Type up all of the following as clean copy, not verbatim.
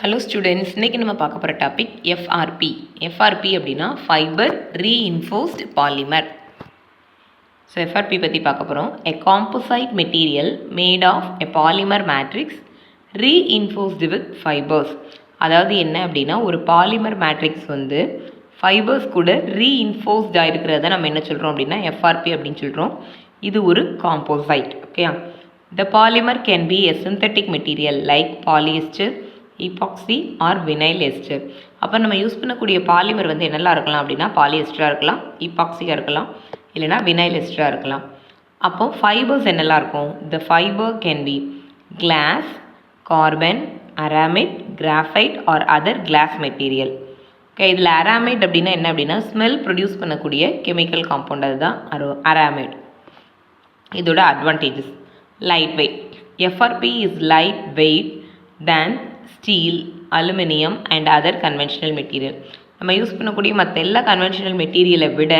Hello students, இன்றைக்கி நம்ம பார்க்க போகிற டாபிக் எஃப்ஆர்பி. எஃப்ஆர்பி அப்படின்னா fibre reinforced polymer. So FRP பற்றி பார்க்க போகிறோம். A composite material made of a polymer matrix reinforced with fibres. அதாவது என்ன அப்படின்னா, ஒரு பாலிமர் மேட்ரிக்ஸ் வந்து ஃபைபர்ஸ் கூட ரீஇன்ஃபோர்ஸ்டாக இருக்கிறத நம்ம என்ன சொல்கிறோம் அப்படின்னா எஃப்ஆர்பி அப்படின்னு சொல்கிறோம். இது ஒரு composite. Okay, the polymer can be a synthetic material like polyester, epoxy or vinyl ester. அப்போ நம்ம யூஸ் பண்ணக்கூடிய பாலிமர் வந்து என்னெல்லாம் இருக்கலாம் அப்படின்னா பாலியஸ்டராக இருக்கலாம், ஈபாக்சியாக இருக்கலாம், இல்லைனா வினைல் எஸ்டராக இருக்கலாம். அப்போ ஃபைபர்ஸ் என்னெல்லாம் இருக்கும்? The fibre can be glass, carbon, aramid, graphite or other glass material. Okay, இதில் அராமைட் அப்படின்னா என்ன அப்படின்னா ஸ்மெல் ப்ரொடியூஸ் பண்ணக்கூடிய கெமிக்கல் காம்பவுண்ட், அதுதான் அராமைட். இதோட advantages: light weight. FRP is light weight than steel, aluminium and other conventional material. நம்ம use பண்ணக்கூடிய மற்ற எல்லா கன்வென்ஷனல் மெட்டீரியலை விட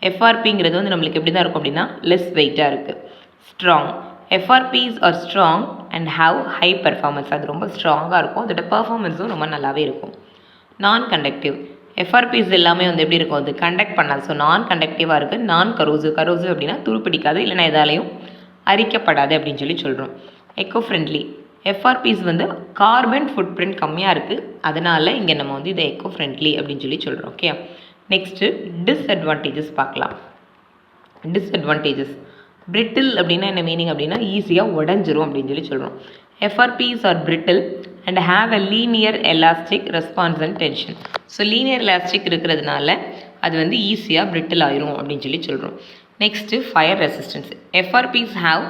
எஃப்ஆர்பிங்கிறது வந்து நம்மளுக்கு எப்படி தான் இருக்கும் அப்படின்னா லெஸ் வெயிட்டாக இருக்குது. Strong. FRPs are strong and have high performance. அது ரொம்ப ஸ்ட்ராங்காக இருக்கும், அதோட பெர்ஃபார்மன்ஸும் ரொம்ப நல்லாவே இருக்கும். நான் கண்டக்டிவ். எஃப்ஆர்பிஸ் எல்லாமே வந்து எப்படி இருக்கும்? அது கண்டக்ட் பண்ணாது. ஸோ நான் கண்டக்டிவாக இருக்குது. நான் கரோசிவ். கரோசிவ் அப்படின்னா துருப்பிடிக்காது, இல்லைனா எதாலையும் அரிக்கப்படாது அப்படின்னு சொல்லி சொல்கிறோம். Echo friendly. எஃப்ஆர்பிஸ் வந்து கார்பன் ஃபுட் பிரிண்ட் கம்மியாக இருக்குது, அதனால் இங்கே நம்ம வந்து இதை எக்கோ ஃப்ரெண்ட்லி அப்படின்னு சொல்லி சொல்கிறோம். ஓகே, நெக்ஸ்ட்டு டிஸ்அட்வான்டேஜஸ் பார்க்கலாம். டிஸ்அட்வான்டேஜஸ்: பிரிட்டில் அப்படின்னா என்ன மீனிங் அப்படின்னா ஈஸியாக உடஞ்சிரும் அப்படின்னு சொல்லி சொல்கிறோம். FRPs are brittle and have a linear elastic response and tension. So linear elastic இருக்கிறதுனால அது வந்து ஈஸியாக பிரிட்டில் ஆயிரும் அப்படின்னு சொல்லி சொல்கிறோம். Next fire resistance. FRPs have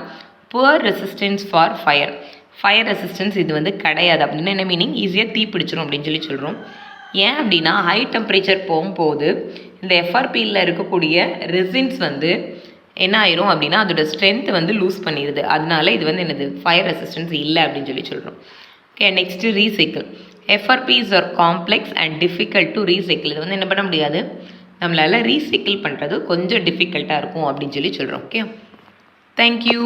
poor resistance for fire. Fire resistance இது வந்து கிடையாது. அப்படின்னா என்ன மீனிங்? ஈஸியாக தீப்பிடிச்சிடும் அப்படின்னு சொல்லி சொல்கிறோம். ஏன் அப்படின்னா ஹை டெம்பரேச்சர் போகும்போது இந்த எஃப்ஆர்பியில் இருக்கக்கூடிய ரெசின்ஸ் வந்து என்ன ஆயிரும் அப்படின்னா அதோட ஸ்ட்ரென்த் வந்து லூஸ் பண்ணிடுது. அதனால இது வந்து என்னது ஃபயர் ரெசிஸ்டன்ஸ் இல்லை அப்படின்னு சொல்லி சொல்கிறோம். Okay, next recycle. FRPs are complex and difficult to recycle. இது வந்து என்ன பண்ண முடியாது, நம்மளால் ரீசைக்கிள் பண்ணுறது கொஞ்சம் டிஃபிகல்ட்டாக இருக்கும் அப்படின்னு சொல்லி சொல்கிறோம். Okay, thank you.